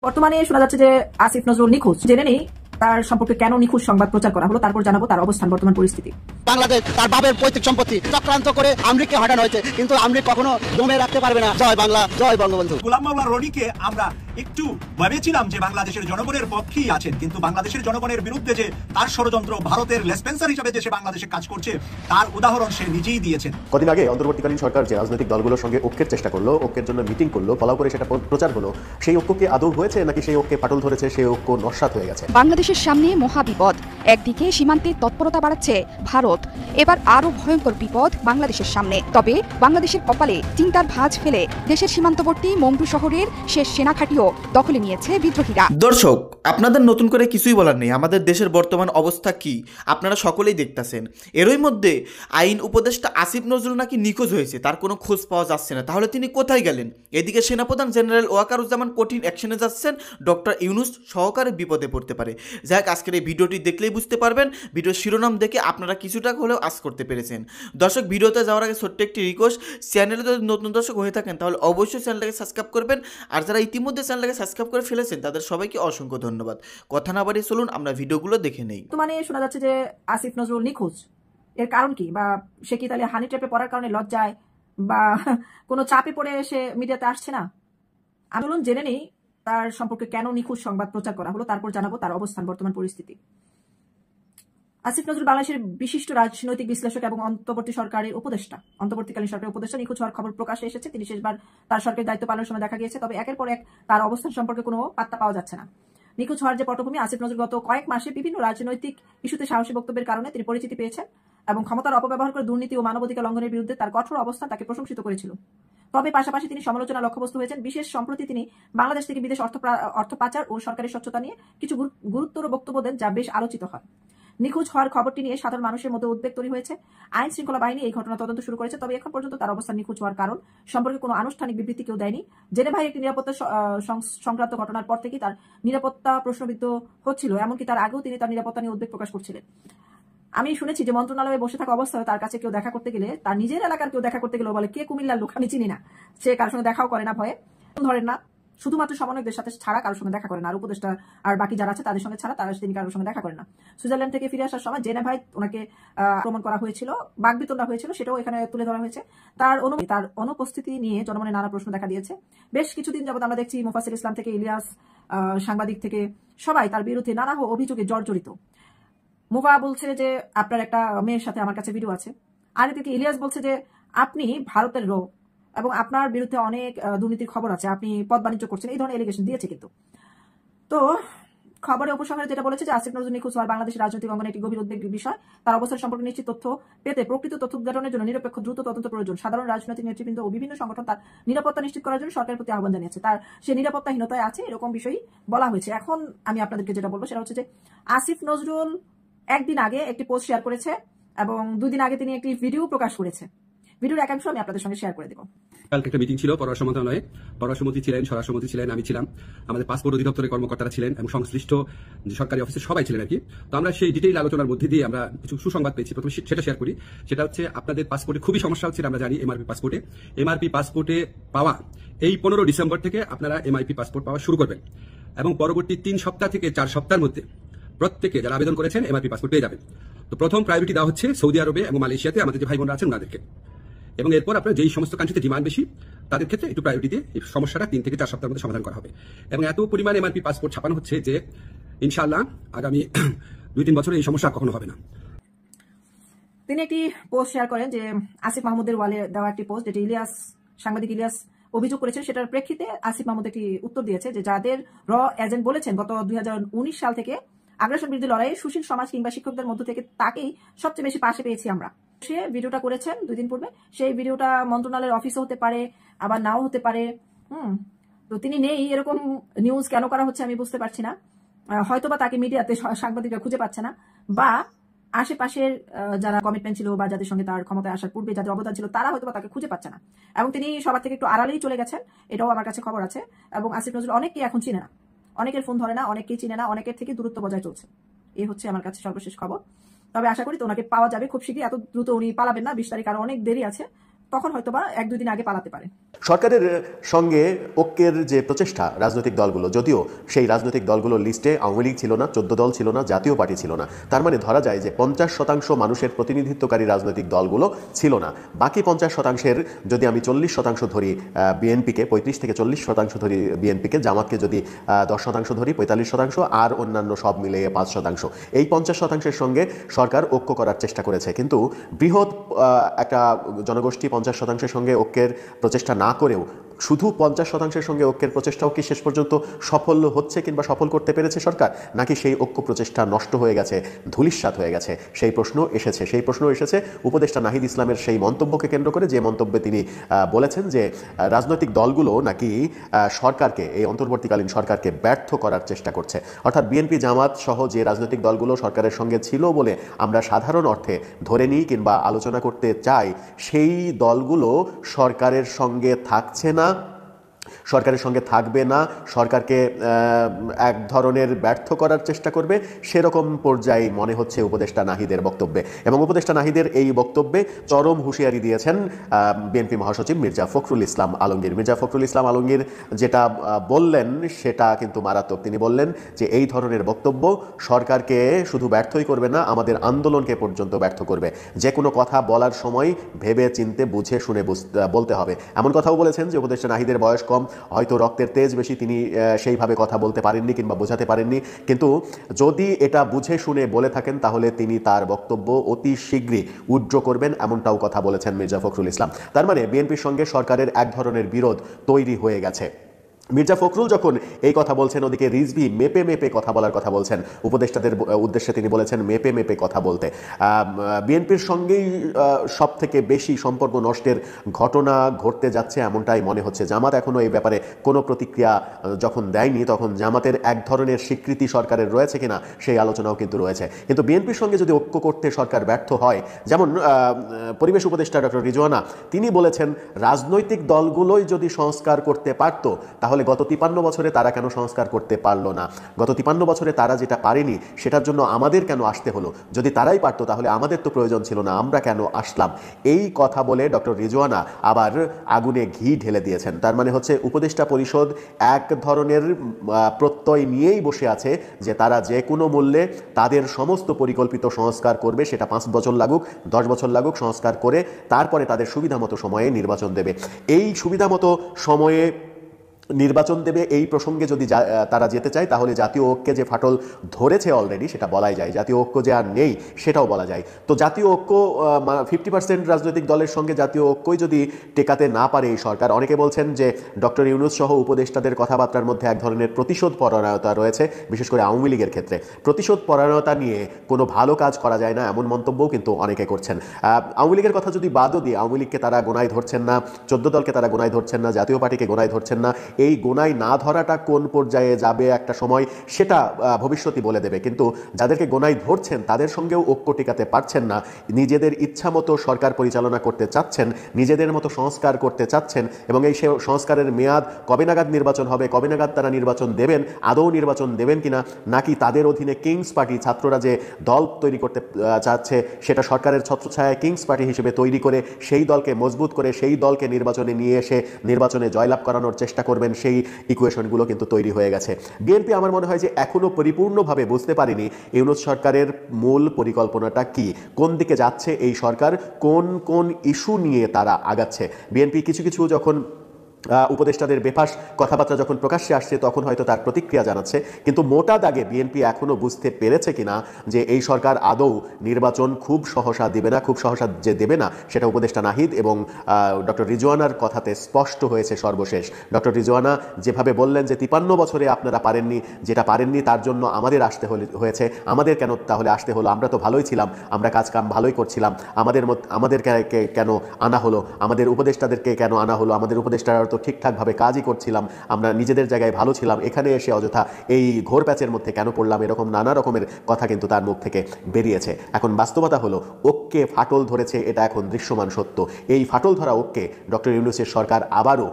বর্তমানে শোনা যাচ্ছে যে আসিফ নজরুল নিখোঁজ। জেনে নেই তার সম্পর্কে কেন নিখোঁজ সংবাদ প্রচার করা হলো, তারপর জানাবো তার অবস্থান, বর্তমান পরিস্থিতি। বাংলাদেশ তার বাপের পৈতৃক সম্পত্তি চক্রান্ত করে আমরিককে হটানো হয়েছে, কিন্তু আমরিক কখনো দমে রাখতে পারবে না। জয় বাংলা, জয় বঙ্গবন্ধু। গোলাম মাওলা রনিকে আমরা একটু ভেবেছিলাম যে বাংলাদেশের জনগণের পক্ষেই আছেন, কিন্তু বাংলাদেশের জনগণের বিরুদ্ধে যে তার ষড়যন্ত্র, ভারতের লেসপেন্সার হিসেবে যে সে বাংলাদেশে কাজ করছে তার উদাহরণ সে নিজেই দিয়েছেন। কদিন আগে অন্তর্বর্তীকালীন সরকার যে রাজনৈতিক দলগুলোর সঙ্গে ঐক্যের চেষ্টা করলো, ঐক্যের জন্য মিটিং করলো, ফলাও করে সেটা প্রচার হলো, সেই ঐক্য কি আদৌ হয়েছে নাকি সেই ঐক্যে ফাটল ধরেছে, সেই ঐক্য নস্যাৎ হয়ে গেছে? বাংলাদেশের সামনে মহাবিপদ। একদিকে সীমান্তে তৎপরতা বাড়াচ্ছে ভারত, এবার আরো ভয়ঙ্কর বিপদ বাংলাদেশের সামনে। তবে বাংলাদেশের কপালে চিন্তার ভাঁজ ফেলে দেশের সীমান্তবর্তী মংডু শহরের শেষ সেনাঘাঁটিও দখলে নিয়েছে বিদ্রোহীরা। দর্শক, আপনাদের নতুন করে কিছুই বলার নেই। আমাদের দেশের বর্তমান অবস্থা কি আপনারা সকলেই দেখতেছেন। এরই মধ্যে আইন উপদেষ্টা আসিফ নজরুল নাকি নিখোঁজ হয়েছে, তার কোনো খোঁজ পাওয়া যাচ্ছে না। তাহলে তিনি কোথায় গেলেন? এদিকে সেনাপ্রধান জেনারেল ওয়াকারুজ্জামান কঠিন অ্যাকশনে যাচ্ছেন, ডক্টর ইউনূস সহকারে বিপদে পড়তে পারে। যাই হোক, আজকের এই ভিডিওটি দেখলেই বুঝতে পারবেন। ভিডিওর শিরোনাম দেখে আপনারা কিছুটা হলেও আশ করতে পেরেছেন। দর্শক, ভিডিওতে যাওয়ার আগে ছোট্ট একটি রিকোয়েস্ট, চ্যানেলে যদি নতুন দর্শক হয়ে থাকেন তাহলে অবশ্যই চ্যানেলটাকে সাবস্ক্রাইব করবেন, আর যারা ইতিমধ্যে চ্যানেলটাকে সাবস্ক্রাইব করে ফেলেছেন তাদের সবাইকে অসংখ্য ধন্যবাদ। কথা না বাড়িয়ে চলুন আমরা ভিডিওগুলো দেখে নেই। বর্তমানে শোনা যাচ্ছে যে আসিফ নজরুল নিখোঁজ। এর কারণ কি, বা সে কি তাহলে হানি ট্র্যাপে পড়ার কারণে লজ্জায় বা কোনো চাপে পড়ে সে মিডিয়াতে আসছে না? আন্দোলন জেনে নেই তার সম্পর্কে কেন নিখোঁজ সংবাদ প্রচার করা হলো, তারপর জানাবো তার অবস্থান, বর্তমান পরিস্থিতি। আসিফ নজরুল বাংলাদেশের বিশিষ্ট রাজনৈতিক বিশ্লেষক এবং অন্তর্বর্তীকালীন সরকারের উপদেষ্টা। নিখোঁজ হওয়ার খবর প্রকাশে এসেছে। তিনি শেষবার তার সরকারের দায়িত্ব পালনের সময় দেখা গিয়েছে, তবে একের পর এক তার অবস্থান সম্পর্কে কোনো পাত্তা পাওয়া যাচ্ছে না। নিখোঁজ হওয়ার যে পটভূমি, আসিফ নজরুল গত কয়েক মাসে বিভিন্ন রাজনৈতিক ইস্যুতে সাহসী বক্তব্যের কারণে তিনি পরিচিতি পেয়েছেন এবং ক্ষমতার অপব্যবহার করে দুর্নীতি ও মানবাধিকার লঙ্ঘনের বিরুদ্ধে তার কঠোর অবস্থান তাকে প্রশংসিত করেছিল। তবে পাশাপাশি তিনি সমালোচনার লক্ষ্যবস্তু হয়েছেন। বিশেষ সম্প্রতি তিনি বাংলাদেশ থেকে বিদেশ অর্থ পাচার ও সরকারের স্বচ্ছতা নিয়ে কিছু গুরুত্বর বক্তব্য দেন, যা বেশ আলোচিত হয়। নিখোঁজ হওয়ার খবরটি নিয়ে সাধারণ মানুষের মধ্যে উদ্বেগ তৈরি হয়েছে। আইন শৃঙ্খলা বাহিনী এই ঘটনা তদন্ত শুরু করেছে, তবে এখন পর্যন্ত তার অবস্থান নিখোঁজ হওয়ার কারণ সম্পর্কে কোনো আনুষ্ঠানিক বিবৃতি কেউ দেয়নি। জেনেভায় একটি নিরাপত্তা সংক্রান্ত ঘটনার পর থেকেই তার নিরাপত্তা প্রশ্নবিদ্ধ হচ্ছিল, এমনকি তার আগেও তিনি তার নিরাপত্তা নিয়ে উদ্বেগ প্রকাশ করছিলেন। আমি শুনেছি যে মন্ত্রণালয়ে বসে থাকা অবস্থায় তার কাছে কেউ দেখা করতে গেলে, তার নিজের এলাকার কেউ দেখা করতে গেলেও বলে, কে কুমিল্লার লোক, আমি চিনি না। সে কারোর সঙ্গে দেখাও করে না, ভয়ে ধরেন না। শুধুমাত্র সমন্বয়কদের সাথে ছাড়া কারোর সঙ্গে দেখা করেন না, আর উপদেষ্টা আর বাকি যারা আছে তাদের সঙ্গে ছাড়া তিনি কারোর সঙ্গে দেখা করেন না। সুইজারল্যান্ড থেকে ফিরে আসার সময় জেনেভায় ওনাকে আক্রমণ করা হয়েছিল, বাগবিতণ্ডা হয়েছিল, সেটাও এখানে তুলে ধরা হয়েছে। তার অনুপস্থিতি নিয়ে জনমনে নানা প্রশ্ন দেখা দিয়েছে। বেশ কিছুদিন যাবত আমরা দেখছি মুফাসিল ইসলাম থেকে ইলিয়াস, সাংবাদিক থেকে সবাই তার বিরুদ্ধে নানা অভিযোগে জর্জরিত। মুফা বলছে যে আপনার একটা মেয়ের সাথে আমার কাছে ভিডিও আছে, আর এদিকে ইলিয়াস বলছে যে আপনি ভারতের লোক এবং আপনার বিরুদ্ধে অনেক দুর্নীতির খবর আছে, আপনি পদ বাণিজ্য করছেন, এই ধরনের এলিগেশন দিয়েছে। কিন্তু তো খবরে উপসংহারে যেটা বলেছে যে আসিফ নজরুল নিখোঁজ হওয়ার বাংলাদেশের রাজনৈতিক অঙ্গনে একটি গভীর উদ্বেগের বিষয়। তার অবস্থান সম্পর্কে নিশ্চিত তথ্য পেতে প্রকৃত তথ্য উদ্ঘাটনের জন্য নিরপেক্ষ দ্রুত তদন্ত প্রয়োজন। সাধারণ রাজনৈতিক নেতৃবৃন্দ ও বিভিন্ন সংগঠন তার নিরাপত্তা নিশ্চিত করার জন্য সরকারের প্রতি আহ্বান জানিয়েছে। তার সে নিরাপত্তাহীনতায় আছে, এরকম বিষয়ই বলা হয়েছে। এখন আমি আপনাদেরকে যেটা বলবো সেটা হচ্ছে যে আসিফ নজরুল একদিন আগে একটি পোস্ট শেয়ার করেছে এবং 2 দিন আগে তিনি একটি ভিডিও প্রকাশ করেছে। ভিডিওর একাংশ আমি আপনাদের সঙ্গে শেয়ার করে দেবো। কালকে একটা মিটিং ছিল পররাষ্ট্র মন্ত্রণালয়ে। পররাষ্ট্রমন্ত্রী ছিলেন, স্বরাষ্ট্রমন্ত্রী ছিলেন, আমি ছিলাম, আমাদের পাসপোর্ট অধিদপ্তরের কর্মকর্তারা ছিলেন এবং সংশ্লিষ্ট সরকারি অফিসের সবাই ছিলেন আর কি। তো আমরা সেই ডিটেইল আলোচনার মধ্যে দিয়ে আমরা কিছু সুসংবাদ পেয়েছি। প্রথমে সেটা শেয়ার করি। সেটা হচ্ছে আপনাদের পাসপোর্টে খুবই সমস্যা হচ্ছে, আমরা জানি। এমআরপি পাসপোর্টে পাওয়া এই 15 ডিসেম্বর থেকে আপনারা এমআইপি পাসপোর্ট পাওয়া শুরু করবেন এবং পরবর্তী 3 সপ্তাহ থেকে 4 সপ্তাহের মধ্যে প্রত্যেকে যারা আবেদন করেছেন এমআরপি পাসপোর্ট পেয়ে যাবেন। তো প্রথম প্রায়োরিটি দেওয়া হচ্ছে সৌদি আরবে এবং মালয়েশিয়াতে আমাদের যে ভাই বোনরা আছেন ওনাদেরকে, এবং এরপর আপনার যেই সমস্ত কান্ট্রিতে ডিমান্ড বেশি তাদের ক্ষেত্রে একটু প্রায়োরিটি দিয়ে এই সমস্যাটা 3 থেকে 4 সপ্তাহের মধ্যে সমাধান করা হবে। এবং এত পরিমাণ এমআরপি পাসপোর্ট ছাপানো হচ্ছে যে ইনশাআল্লাহ আগামী 2-3 বছরে এই সমস্যা কখনো হবে না। তিনি একটি পোস্ট শেয়ার করেন যে আসিফ মাহমুদের ওয়ালে দেওয়া একটি পোস্ট, যেটি সাংবাদিক ইলিয়াস অভিযোগ করেছেন, সেটার প্রেক্ষিতে আসিফ মাহমুদ একটি উত্তর দিয়েছে যে যাদের এজেন্ট বলেছেন গত 2019 সাল থেকে আগ্রাসন বিরোধী লড়াইয়ে সুশীল সমাজ কিংবা শিক্ষকদের মধ্য থেকে তাকেই সবচেয়ে বেশি পাশে পেয়েছি আমরা। সে ভিডিওটা করেছেন 2 দিন পূর্বে। সেই ভিডিওটা মন্ত্রণালয়ের অফিসও হতে পারে, আবার নাও হতে পারে। তো তিনি নেই, এরকম নিউজ কেন করা হচ্ছে আমি বুঝতে পারছি না। হয়তোবা তাকে মিডিয়াতে সাংবাদিকরা খুঁজে পাচ্ছে না, বা আশেপাশের যারা কমিটমেন্ট ছিল বা যাদের সঙ্গে তার ক্ষমতায় আসার পূর্বে যাদের অবদান ছিল তারা হয়তোবা তাকে খুঁজে পাচ্ছে না, এবং তিনি সবার থেকে একটু আড়ালেই চলে গেছেন, এটাও আমার কাছে খবর আছে। এবং আসিফ নজরুল অনেককেই এখন চিনে না, অনেকের ফোন ধরে না, অনেকেই চিনে না, অনেকের থেকে দূরত্ব বজায় চলছে। এই হচ্ছে আমার কাছে সর্বশেষ খবর। তবে আশা করি তো ওনাকে পাওয়া যাবে খুব শীঘ্রই। এত দ্রুত উনি পালাবেন না, 20 তারিখ আরো অনেক দেরি আছে। তখন হয়তোবা 1-2 দিন আগে পালাতে পারে। সরকারের সঙ্গে ঐক্যের যে প্রচেষ্টা রাজনৈতিক দলগুলো, যদিও সেই রাজনৈতিক দলগুলোর লিস্টে আওয়ামী লীগ ছিল না, 14 দল ছিল না, জাতীয় পার্টি ছিল না, তার মানে ধরা যায় যে 50% মানুষের প্রতিনিধিত্বকারী রাজনৈতিক দলগুলো ছিল না। বাকি 50%-এর যদি আমি 40% ধরি বিএনপিকে, 35 থেকে 40% ধরি বিএনপিকে, জামাতকে যদি 10% ধরি 45%, আর অন্যান্য সব মিলিয়ে 5%, এই 50%-এর সঙ্গে সরকার ঐক্য করার চেষ্টা করেছে। কিন্তু বৃহৎ একটা জনগোষ্ঠী 50%-এর সঙ্গে ঐক্যের প্রচেষ্টা না করেও শুধু 50%-এর সঙ্গে ঐক্যের প্রচেষ্টাও কি শেষ পর্যন্ত সফল হচ্ছে কিংবা সফল করতে পেরেছে সরকার, নাকি সেই ঐক্য প্রচেষ্টা নষ্ট হয়ে গেছে, ধূলিসাৎ হয়ে গেছে? সেই প্রশ্ন এসেছে উপদেষ্টা নাহিদ ইসলামের সেই মন্তব্যকে কেন্দ্র করে, যে মন্তব্যে তিনি বলেছেন যে রাজনৈতিক দলগুলো নাকি সরকারকে, এই অন্তর্বর্তীকালীন সরকারকে ব্যর্থ করার চেষ্টা করছে। অর্থাৎ বিএনপি, জামাত সহ যে রাজনৈতিক দলগুলো সরকারের সঙ্গে ছিল বলে আমরা সাধারণ অর্থে ধরে নিই কিংবা আলোচনা করতে চাই, সেই দলগুলো সরকারের সঙ্গে থাকছে না, সরকারের সঙ্গে থাকবে না, সরকারকে এক ধরনের ব্যর্থ করার চেষ্টা করবে, সেরকম পর্যায়ে মনে হচ্ছে উপদেষ্টা নাহিদের বক্তব্যে। এবং উপদেষ্টা নাহিদের এই বক্তব্যে চরম হুঁশিয়ারি দিয়েছেন বিএনপি মহাসচিব মির্জা ফখরুল ইসলাম আলমগীর। মির্জা ফখরুল ইসলাম আলমগীর যেটা বললেন সেটা কিন্তু মারাত্মক। তিনি বললেন যে এই ধরনের বক্তব্য সরকারকে শুধু ব্যর্থই করবে না, আমাদের আন্দোলনকে পর্যন্ত ব্যর্থ করবে। যে কোনো কথা বলার সময় ভেবে চিনতে বুঝে শুনে বলতে হবে। এমন কথাও বলেছেন যে উপদেষ্টা নাহিদের বয়স কম, হয়তো রক্তের তেজ বেশি, তিনি সেইভাবে কথা বলতে পারেননি কিংবা বোঝাতে পারেননি, কিন্তু যদি এটা বুঝে শুনে বলে থাকেন তাহলে তিনি তার বক্তব্য অতি শীঘ্রই উইথড্র করবেন, এমনটাও কথা বলেছেন মির্জা ফখরুল ইসলাম। তার মানে বিএনপির সঙ্গে সরকারের এক ধরনের বিরোধ তৈরি হয়ে গেছে। মির্জা ফখরুল যখন এই কথা বলছেন, ওদিকে রিজভী মেপে মেপে কথা বলার কথা বলছেন, উপদেষ্টাদের উদ্দেশ্যে তিনি বলেছেন মেপে মেপে কথা বলতে। বিএনপির সঙ্গেই সব থেকে বেশি সম্পর্ক নষ্টের ঘটনা ঘটতে যাচ্ছে এমনটাই মনে হচ্ছে। জামাত এখনও এই ব্যাপারে কোনো প্রতিক্রিয়া যখন দেয়নি, তখন জামাতের এক ধরনের স্বীকৃতি সরকারের রয়েছে কিনা সেই আলোচনাও কিন্তু রয়েছে। কিন্তু বিএনপির সঙ্গে যদি ঐক্য করতে সরকার ব্যর্থ হয়, যেমন পরিবেশ উপদেষ্টা ডক্টর রিজওয়ানা তিনি বলেছেন রাজনৈতিক দলগুলোই যদি সংস্কার করতে পারত তাহলে গত 53 বছরে তারা কেন সংস্কার করতে পারলো না, গত 53 বছরে তারা যেটা পারেনি সেটার জন্য আমাদের কেন আসতে হলো, যদি তারাই পারতো তাহলে আমাদের তো প্রয়োজন ছিল না, আমরা কেন আসলাম? এই কথা বলে ডক্টর রিজওয়ানা আবার আগুনে ঘি ঢেলে দিয়েছেন। তার মানে হচ্ছে উপদেষ্টা পরিষদ এক ধরনের প্রত্যয় নিয়েই বসে আছে যে তারা যে কোনো মূল্যে তাদের সমস্ত পরিকল্পিত সংস্কার করবে, সেটা 5 বছর লাগুক 10 বছর লাগুক, সংস্কার করে তারপরে তাদের সুবিধা মতো সময়ে নির্বাচন দেবে। এই সুবিধা মতো সময়ে নির্বাচন দেবে, এই প্রসঙ্গে যদি তারা যেতে চায় তাহলে জাতীয় ঐক্যে যে ফাটল ধরেছে অলরেডি সেটা বলাই যায়, জাতীয় ঐক্য যে আর নেই সেটাও বলা যায়। তো জাতীয় ঐক্য 50% রাজনৈতিক দলের সঙ্গে জাতীয় ঐক্যই যদি টেকাতে না পারে এই সরকার, অনেকে বলছেন যে ডক্টর ইউনূস সহ উপদেষ্টাদের কথাবার্তার মধ্যে এক ধরনের প্রতিশোধ পরায়ণতা রয়েছে, বিশেষ করে আওয়ামী লীগের ক্ষেত্রে। প্রতিশোধ পরায়ণতা নিয়ে কোনো ভালো কাজ করা যায় না এমন মন্তব্যও কিন্তু অনেকে করছেন। আওয়ামী লীগের কথা যদি বাদও দিই, আওয়ামী লীগকে তারা গোনায় ধরছেন না, 14 দলকে তারা গোনায় ধরছেন না, জাতীয় পার্টিকে গোনায় ধরছেন না। এই গোনায় না ধরাটা কোন পর্যায়ে যাবে একটা সময় সেটা ভবিষ্যৎই বলে দেবে। কিন্তু যাদেরকে গোনায় ধরছেন তাদের সঙ্গেও ঐক্য টিকাতে পারছেন না, নিজেদের ইচ্ছা মতো সরকার পরিচালনা করতে চাচ্ছেন, নিজেদের মতো সংস্কার করতে চাচ্ছেন, এবং এই সংস্কারের মেয়াদ কবে নাগাদ নির্বাচন হবে, কবে নাগাদ তারা নির্বাচন দেবেন, আদৌ নির্বাচন দেবেন কিনা, নাকি তাদের অধীনে কিংস পার্টি, ছাত্ররা যে দল তৈরি করতে চাচ্ছে সেটা সরকারের ছত্রছায়ায় কিংস পার্টি হিসেবে তৈরি করে সেই দলকে মজবুত করে সেই দলকে নির্বাচনে নিয়ে এসে নির্বাচনে জয়লাভ করানোর চেষ্টা করবেন, সেই ইকুয়েশনগুলো কিন্তু তৈরি হয়ে গেছে। বিএনপি আমার মনে হয় যে এখনো পরিপূর্ণভাবে বুঝতে পারেনি ইউনূস সরকারের মূল পরিকল্পনাটা কি, কোন দিকে যাচ্ছে এই সরকার, কোন কোন ইস্যু নিয়ে তারা আগাচ্ছে। বিএনপি কিছু কিছু যখন উপদেষ্টাদের বেফাস কথাবার্তা যখন প্রকাশ্যে আসছে তখন হয়তো তার প্রতিক্রিয়া জানাচ্ছে, কিন্তু মোটা দাগে বিএনপি এখনো বুঝতে পেরেছে কিনা যে এই সরকার আদৌ নির্বাচন খুব সহসা দেবে না, খুব সহসা যে দেবে না সেটা উপদেষ্টা নাহিদ এবং ডক্টর রিজওয়ানার কথাতে স্পষ্ট হয়েছে সর্বশেষ। ডক্টর রিজওয়ানা যেভাবে বললেন যে 53 বছরে আপনারা পারেননি, যেটা পারেননি তার জন্য আমাদের আসতে হয়েছে, আমাদের কেন তাহলে আসতে হলো, আমরা তো ভালোই ছিলাম, আমরা কাজ কাম ভালোই করছিলাম, আমাদের কেন আনা হলো, আমাদের উপদেষ্টাদেরকে কেন আনা হলো, আমাদের উপদেষ্টারা তো তো ঠিকঠাকভাবে কাজই করছিলাম, আমরা নিজেদের জায়গায় ভালো ছিলাম, এখানে এসে অযথা এই ঘোর প্যাচের মধ্যে কেন পড়লাম, এরকম নানা রকমের কথা কিন্তু তার মুখ থেকে বেরিয়েছে। এখন বাস্তবতা হলো ওককে ফাটল ধরেছে, এটা এখন দৃশ্যমান সত্য। এই ফাটল ধরা ওককে ডক্টর ইউনূসের সরকার আবারও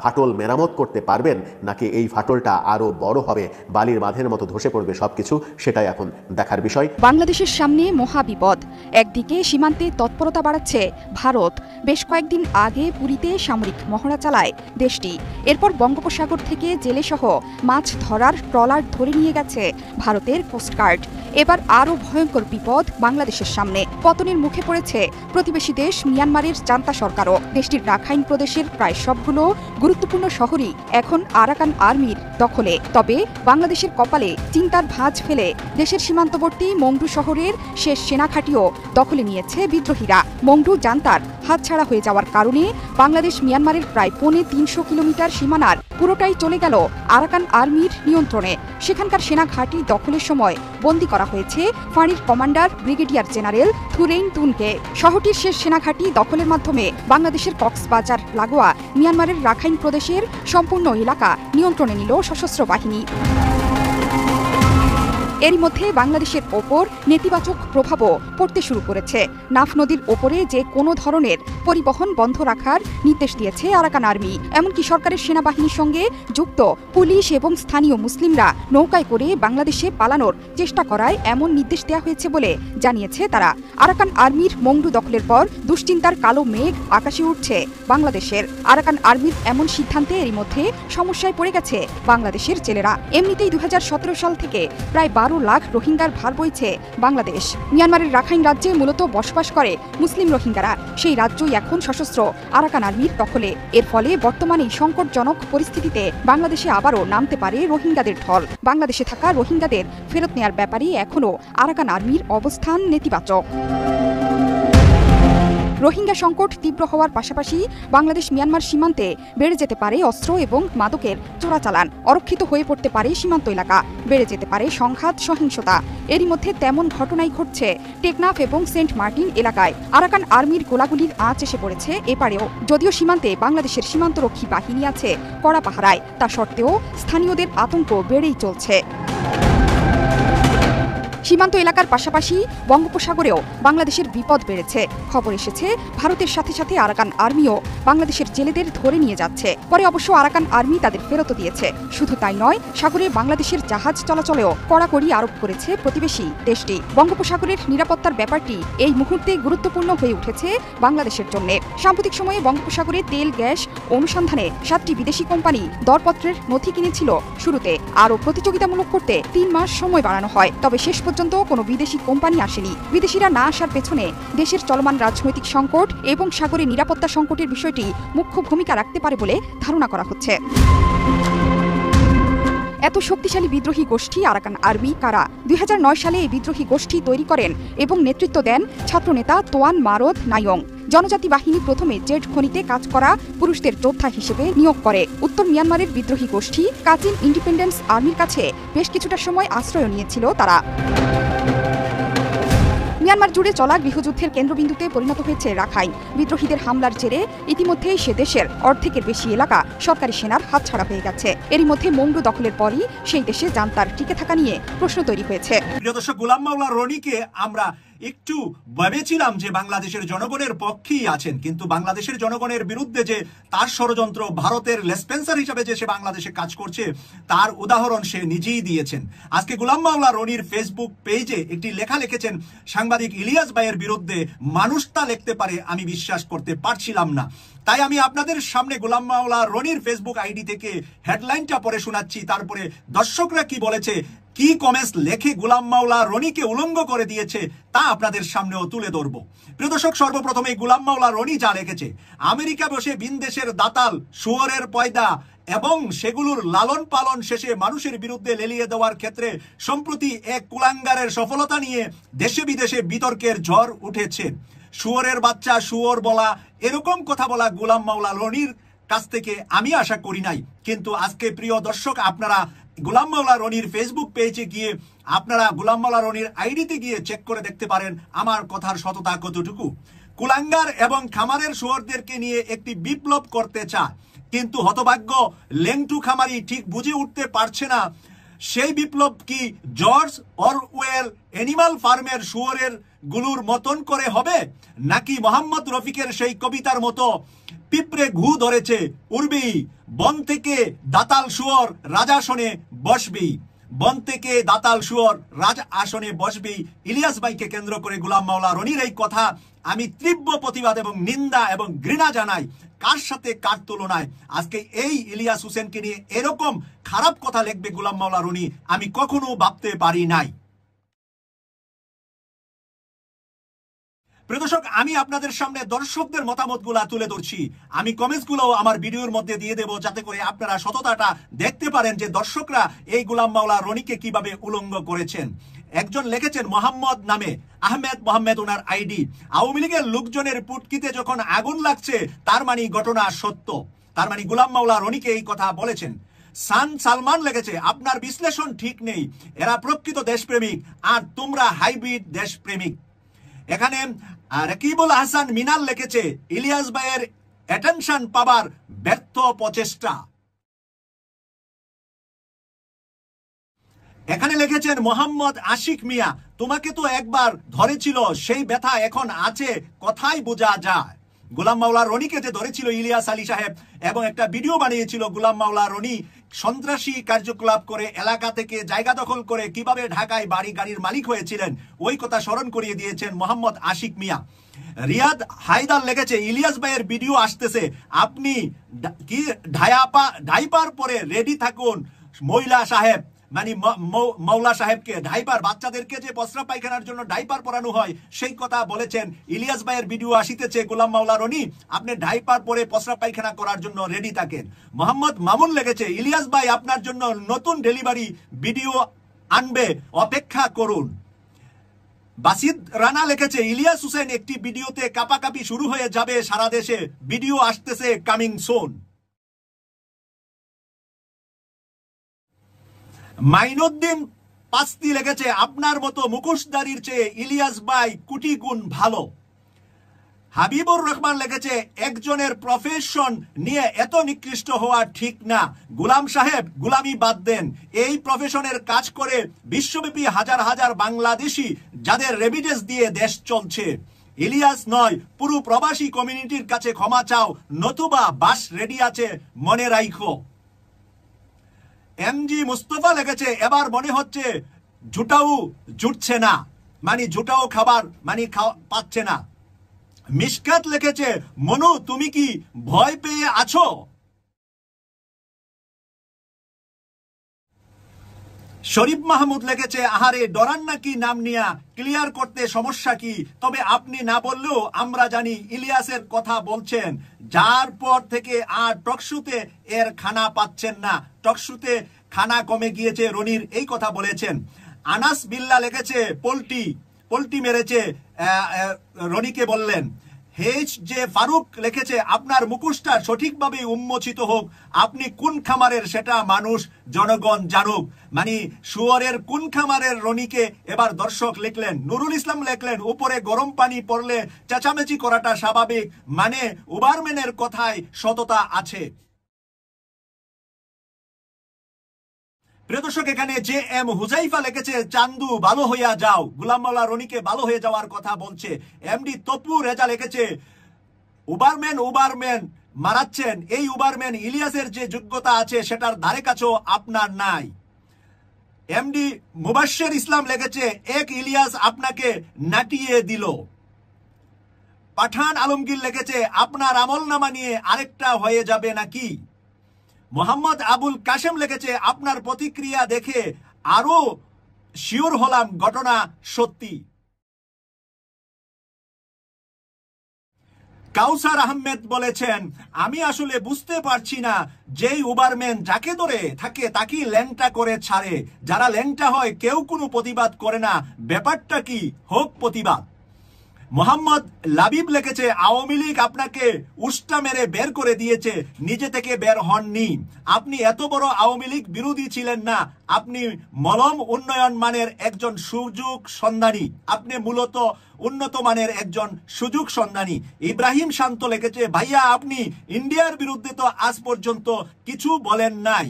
ফাটল মেরামত করতে পারবেন, নাকি এই ফাটলটা আরও বড় হবে, বালির বাঁধের মতো ধসে পড়বে সবকিছু, সেটাই এখন দেখার বিষয়। বাংলাদেশের সামনে মহাবিপদ। একদিকে সীমান্তে তৎপরতা বাড়াচ্ছে ভারত। বেশ কয়েকদিন আগে পুরীতে সামরিক মহড়া চালায় দেশটি। এরপর বঙ্গোপসাগর থেকে জেলেসহ মাছ ধরার ট্রলার ধরে নিয়ে গেছে ভারতের কোস্টগার্ড। এবার আরও ভয়ঙ্কর বিপদ বাংলাদেশের সামনে। পতনের মুখে পড়েছে প্রতিবেশী দেশ মিয়ানমারের জান্তা সরকারও। দেশটির রাখাইন প্রদেশের প্রায় সবগুলো গুরুত্বপূর্ণ শহরই এখন আরাকান আর্মির দখলে। তবে বাংলাদেশের কপালে চিন্তার ভাঁজ ফেলে দেশের সীমান্তবর্তী মংডু শহরের শেষ সেনাঘাঁটিও দখলে নিয়েছে বিদ্রোহীরা। মংডু জান্তার হাতছাড়া হয়ে যাওয়ার কারণে বাংলাদেশ মিয়ানমারের প্রায় 350 কিলোমিটার সীমানার পুরোটাই চলে গেল আরাকান আর্মির নিয়ন্ত্রণে। সেখানকার সেনাঘাঁটি দখলের সময় বন্দী করা হয়েছে ফাঁড়ির কমান্ডার ব্রিগেডিয়ার জেনারেল থুরেইন তুনকে। শহরটির শেষ সেনাঘাঁটি দখলের মাধ্যমে বাংলাদেশের কক্সবাজার লাগোয়া মিয়ানমারের রাখাইন প্রদেশের সম্পূর্ণ এলাকা নিয়ন্ত্রণে নিল সশস্ত্র বাহিনী। এরই মধ্যে বাংলাদেশের ওপর নেতিবাচক প্রভাবও পড়তে শুরু করেছে। নাফ নদীর ওপরে যে কোনো ধরনের পরিবহন বন্ধ রাখার নির্দেশ দিয়েছে আরাকান আর্মি। এমনকি সরকারের সেনাবাহিনীর সঙ্গে যুক্ত পুলিশ এবং স্থানীয় মুসলিমরা নৌকায় করে বাংলাদেশে পালানোর চেষ্টা করায় এমন নির্দেশ দেওয়া হয়েছে বলে জানিয়েছে তারা। আরাকান আর্মির মংডু দখলের পর দুশ্চিন্তার কালো মেঘ আকাশে উঠছে বাংলাদেশের। আরাকান আর্মির এমন সিদ্ধান্তে এরই মধ্যে সমস্যায় পড়ে গেছে বাংলাদেশের জেলেরা। এমনিতেই 2017 সাল থেকে প্রায় 12 লাখ রোহিঙ্গার ভার বইছে বাংলাদেশ। মিয়ানমারের রাখাইন রাজ্যে মূলত বসবাস করে মুসলিম রোহিঙ্গারা। সেই রাজ্যই এখন সশস্ত্র আরাকান আর্মির দখলে। এর ফলে বর্তমানে সংকটজনক পরিস্থিতিতে বাংলাদেশে আবারও নামতে পারে রোহিঙ্গাদের ঢল। বাংলাদেশে থাকা রোহিঙ্গাদের ফেরত নেয়ার ব্যাপারে এখনও আরাকান আর্মির অবস্থান নেতিবাচক। রোহিঙ্গা সংকট তীব্র হওয়ার পাশাপাশি বাংলাদেশ মিয়ানমার সীমান্তে বেড়ে যেতে পারে অস্ত্র এবং মাদকের চোরাচালান। অরক্ষিত হয়ে পড়তে পারে সীমান্ত এলাকা, বেড়ে যেতে পারে সংঘাত সহিংসতা। এরই মধ্যে তেমন ঘটনাই ঘটছে টেকনাফ এবং সেন্ট মার্টিন এলাকায়। আরাকান আর্মির গোলাগুলির আঁচ এসে পড়েছে এপারেও। যদিও সীমান্তে বাংলাদেশের সীমান্তরক্ষী বাহিনী আছে কড়া পাহারায়, তা সত্ত্বেও স্থানীয়দের আতঙ্ক বেড়েই চলছে। সীমান্ত এলাকার পাশাপাশি বঙ্গোপসাগরেও বাংলাদেশের বিপদ বেড়েছে। খবর এসেছে ভারতের সাথে সাথে আরাকান আর্মিও বাংলাদেশের জেলেদের ধরে নিয়ে যাচ্ছে। পরে অবশ্য আরাকান আর্মি তাদের ফেরত দিয়েছে। শুধু তাই নয়, সাগরে বাংলাদেশের জাহাজ চলাচলেও কড়াকড়ি আরোপ করেছে প্রতিবেশী দেশটি। বঙ্গোপসাগরের নিরাপত্তার ব্যাপারটি এই মুহূর্তে গুরুত্বপূর্ণ হয়ে উঠেছে বাংলাদেশের জন্য। সাম্প্রতিক সময়ে বঙ্গোপসাগরে তেল গ্যাস অনুসন্ধানে 7টি বিদেশি কোম্পানি দরপত্রের নথি কিনেছিল শুরুতে। আরও প্রতিযোগিতামূলক করতে 3 মাস সময় বাড়ানো হয়। তবে শেষ পর্যন্ত কোনো বিদেশি কোম্পানি আসেনি। বিদেশিরা না আসার পেছনে দেশের চলমান রাজনৈতিক সংকট এবং সাগরে নিরাপত্তা সংকটের বিষয়টি মুখ্য ভূমিকা রাখতে পারে বলে ধারণা করা হচ্ছে। এত শক্তিশালী বিদ্রোহী গোষ্ঠী আরাকান আর্মি কারা? 2009 সালে এই বিদ্রোহী গোষ্ঠী তৈরি করেন এবং নেতৃত্ব দেন ছাত্রনেতা তোয়ান মারদ নায়ং। জনজাতি বাহিনী প্রথমে জেড খনিতে কাজ করা পুরুষদের যোদ্ধা হিসেবে নিয়োগ করে। উত্তর মিয়ানমারের বিদ্রোহী গোষ্ঠী কাচিন ইন্ডিপেন্ডেন্স আর্মির কাছে বেশ কিছুটা সময় আশ্রয় নিয়েছিল তারা। মিয়ানমার জুড়ে চলা গৃহযুদ্ধের কেন্দ্রবিন্দুতে পরিণত হয়েছে রাখাইন। বিদ্রোহীদের হামলার জেরে ইতিমধ্যেই সে দেশের অর্ধেকের বেশি এলাকা সরকারি সেনার হাতছাড়া হয়ে গেছে। এরই মধ্যে মংডু দখলের পরই সেই দেশে জান্তার টিকে থাকা নিয়ে প্রশ্ন তৈরি হয়েছে। প্রিয় দর্শক, গোলাম মাওলা রনিকে আমরা একটু ভেবেছিলাম যে বাংলাদেশের জনগণের পক্ষেই আছেন, কিন্তু বাংলাদেশের জনগণের বিরুদ্ধে যে তার ষড়যন্ত্র, ভারতের লেসপেন্সার হিসাবে যে সে বাংলাদেশে কাজ করছে, তার উদাহরণ সে নিজেই দিয়েছেন। আজকে গোলাম মাওলা রনির ফেসবুক পেজে একটি লেখা লিখেছেন, সাংবাদিক ইলিয়াস ভাইয়ের বিরুদ্ধে মানুষ তা লিখতে পারে, আমি বিশ্বাস করতে পারছিলাম না। তাই আমি আপনাদের সামনে গোলাম মাওলা রনির ফেসবুক আইডি থেকে হেডলাইনটা পড়ে শোনাচ্ছি, তারপরে দর্শকরা কি বলেছে, কি কমেন্টস লেখে গোলাম মাওলা রনিকে উলঙ্গ করে দিয়েছে, তা আপনাদের সামনেও তুলে ধরব। প্রিয় দর্শক, সর্বপ্রথমে গোলাম মাওলা রনি যা লিখেছে, আমেরিকা বসে ভিনদেশের দাতাল শুয়োরের পয়দা এবং সেগুলোর লালন পালন শেষে মানুষের বিরুদ্ধে লেলিয়ে দেওয়ার ক্ষেত্রে সম্প্রতি এক কুলাঙ্গারের সফলতা নিয়ে দেশে বিদেশে বিতর্কের ঝড় উঠেছে। শুয়োরের বাচ্চা, শুয়োর বলা, এরকম কথা বলা গোলাম মাওলা রনির কাছ থেকে আমি আশা করি নাই। কিন্তু আজকে প্রিয় দর্শক, আপনারা গোলাম মাওলা রনির ফেসবুক পেজে গিয়ে, আপনারা গোলাম মাওলা রনির আইডিতে গিয়ে চেক করে দেখতে পারেন আমার কথার সততা কতটুকু। কুলাঙ্গার এবং খামারের শুয়োরদেরকে নিয়ে একটি বিপ্লব করতে চায়, কিন্তু হতভাগ্য লেংটু খামারি ঠিক বুঝে উঠতে পারছে না সেই বিপ্লব কি জর্জ অরওয়েল অ্যানিমাল ফার্মের শুয়োরের গুলোর মতন করে হবে, নাকি মোহাম্মদ রফিকের সেই কবিতার মতো পিঁপড়ে ঘু ধরেছে উড়বি, বন থেকে দাতাল শুয়োর রাজাসনে বসবি, বন থেকে দাতাল শুয়োর রাজ আসনে বসবি। ইলিয়াস ভাইকে কেন্দ্র করে গোলাম মাওলা রনির এই কথা আমি তীব্র প্রতিবাদ এবং নিন্দা এবং ঘৃণা জানাই। কার সাথে কার তুলনায় আজকে এই ইলিয়াস হোসেনকে নিয়ে এরকম খারাপ কথা লিখবে গোলাম মাওলা রনি আমি কখনো ভাবতে পারি নাই। প্রিয় দর্শক, আমি আপনাদের সামনে দর্শকদের মতামতগুলা তুলে ধরছি। আমি কমেন্টসগুলো আমার ভিডিওর মধ্যে দিয়ে দেব যাতে করে আপনারা সততাটা দেখতে পারেন যে দর্শকরা এই গোলাম মাওলা রনিকে কিভাবে উলঙ্গ করেছেন। একজন লিখেছেন মোহাম্মদ নামে, আহমেদ মোহাম্মদ ওনার আইডি, আওয়ামী লীগের লোকজনের পুটকিতে যখন আগুন লাগছে তার মানে ঘটনা সত্য, তার মানে গোলাম মাওলা রনিকে এই কথা বলেছেন। সান সালমান লিখেছে আপনার বিশ্লেষণ ঠিক নেই, এরা প্রকৃত দেশপ্রেমিক আর তোমরা হাইব্রিড দেশপ্রেমিক। এখানে রাকিবুল হাসান মিনাল লিখেছে ইলিয়াস ভাইয়ের অ্যাটেনশন পাবার ব্যর্থ প্রচেষ্টা। এখানে লিখেছেন মোহাম্মদ আশিক মিয়া তোমাকে তো একবার ধরেছিল সেই ব্যথা এখন আছে কথাই বোঝা যায়। গোলাম মাওলা রনিকে যে ধরেছিল ইলিয়াস আলী সাহেব এবং একটা ভিডিও বানিয়েছিল গোলাম মাওলা রনি সন্ত্রাসী কার্যকলাপ করে এলাকা থেকে জায়গা দখল করে কিভাবে ঢাকায় বাড়ি গাড়ির মালিক হয়েছিলেন ওই কথা স্মরণ করিয়ে দিয়েছেন মোহাম্মদ আশিক মিয়া। রিয়াদ হায়দার লিখেছে ইলিয়াস ভাইয়ের ভিডিও আসতেছে, আপনি কি ডাইপার পরে রেডি থাকুন মহিলা সাহেব, মানে মৌলা সাহেবকে ডাইপার, বাচ্চাদেরকে যে প্রস্রাব পায়খানার জন্য ডাইপার পরানো হয় সেই কথা বলেছেন। ইলিয়াস ভাইয়ের ভিডিও আসিতেছে গোলাম মাওলা রনি আপনি ডাইপার পরে প্রস্রাব পায়খানা করার জন্য রেডি থাকেন। মোহাম্মদ মামুন লিখেছে ইলিয়াস ভাই আপনার জন্য নতুন ডেলিভারি ভিডিও আনবে অপেক্ষা করুন। বাসিদ রানা লিখেছে ইলিয়াস হোসেন একটি ভিডিওতে কাপাকাপি শুরু হয়ে যাবে সারা দেশে, ভিডিও আসতেছে কামিং সুন। মাইনুদ্দিন পাস্তি লিখেছে আপনার মতো মুখোশধারীর চেয়ে ইলিয়াস ভাই কোটি গুণ ভালো। হাবিবুর রহমান লিখেছে একজনের প্রফেশন নিয়ে এত নিকৃষ্ট হওয়া ঠিক না, গোলাম সাহেব গোলামি বাদ দেন, এই প্রফেশনের কাজ করে বিশ্বব্যাপী হাজার হাজার বাংলাদেশি যাদের রেমিটেন্স দিয়ে দেশ চলছে। ইলিয়াস নয় পুরো প্রবাসী কমিউনিটির কাছে ক্ষমা চাও নতুবা বাস রেডি আছে মনে রাখো। এমজি মুস্তফা লিখেছে এবার মনে হচ্ছে জুটাও জুটছে না, মানে জুটাও খাবার মানে পাচ্ছে না। মিশকাত লিখেছে মনু তুমি কি ভয় পেয়ে আছো? শরীফ মাহমুদ লিখেছে আহারে ডরান নাকি নাম নিয়া, ক্লিয়ার করতে সমস্যা কি, তবে আপনি না বললেও আমরা জানি ইলিয়াসের কথা বলছেন, যার পর থেকে আর টকশুতে এর খানা পাচ্ছেন না, টকশুতে খানা কমে গিয়েছে রনির এই কথা বলেছেন। আনাস বিল্লা লিখেছে পোল্টি মেরেছে রনিকে বললেন। হেজ যে ফারুক লিখেছে আপনার মুখোশটা সঠিকভাবে উন্মোচিত হোক, আপনি কোন খামারের সেটা মানুষ জনগণ জানুক, মানে শুয়োরের কোন খামারের রনিকে এবার দর্শক লিখলেন। নুরুল ইসলাম লিখলেন উপরে গরম পানি পড়লে চেঁচামেচি করাটা স্বাভাবিক, মানে উবারম্যানের কথায় সততা আছে। প্রিয় দর্শক, এখানে যে এম হুজাইফা লিখেছে চান্দু ভালো হইয়া যাও, গোলাম মাওলা রনিকে ভালো হয়ে যাওয়ার কথা বলছে। এমডি তপু রেজা লিখেছে উবারম্যান মারাচ্ছেন, এই উবারম্যান ইলিয়াসের যে যোগ্যতা আছে সেটার ধারে কাছেও আপনার নাই। এমডি মুবাশশির ইসলাম লিখেছে এক ইলিয়াস আপনাকে নাটিয়ে দিল। পাঠান আলমগীর লিখেছে আপনার আমলনামা নিয়ে আরেকটা হয়ে যাবে নাকি। মোহাম্মদ আবুল কাশেম লিখেছে আপনার প্রতিক্রিয়া দেখে আরো শিওর হলাম ঘটনা সত্যি। কাউসার আহমেদ বলেছেন আমি আসলে বুঝতে পারছি না যেই উবারম্যান যাকে ধরে থাকে তাকে ল্যাংটা করে ছাড়ে, যারা ল্যাংটা হয় কেউ কোনো প্রতিবাদ করে না, ব্যাপারটা কি হোক প্রতিবাদ। মোহাম্মদ লাবিব লিখেছে, আওয়ামী লীগ আপনাকে উষ্টা মেরে বের করে দিয়েছে, নিজে থেকে বের হননি। আপনি এত বড় আওয়ামী লীগ বিরোধী ছিলেন না, আপনি মলম উন্নয়ন মানের একজন সুযোগ সন্ধানী, আপনি মূলত উন্নত মানের একজন সুযোগ সন্ধানী। ইব্রাহিম শান্ত লিখেছে, ভাইয়া আপনি ইন্ডিয়ার বিরুদ্ধে তো আজ পর্যন্ত কিছু বলেন নাই।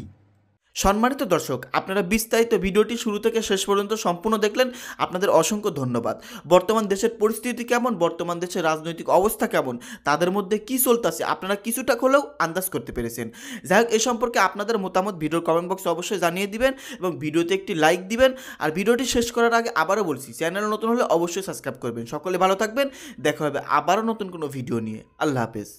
সম্মানিত দর্শক, আপনারা বিস্তারিত ভিডিওটি শুরু থেকে শেষ পর্যন্ত সম্পূর্ণ দেখলেন, আপনাদের অসংখ্য ধন্যবাদ। বর্তমান দেশের পরিস্থিতি কেমন, বর্তমান দেশের রাজনৈতিক অবস্থা কেমন, তাদের মধ্যে কি চলতেছে আপনারা কিছুটা হলেও আন্দাজ করতে পেরেছেন। যাই হোক, এই সম্পর্কে আপনাদের মতামত ভিডিওর কমেন্ট বক্সে অবশ্যই জানিয়ে দিবেন এবং ভিডিওতে একটি লাইক দিবেন। আর ভিডিওটি শেষ করার আগে আবারও বলছি, চ্যানেল নতুন হলে অবশ্যই সাবস্ক্রাইব করবেন। সকলে ভালো থাকবেন, দেখা হবে আবারও নতুন কোনো ভিডিও নিয়ে। আল্লাহ হাফেজ।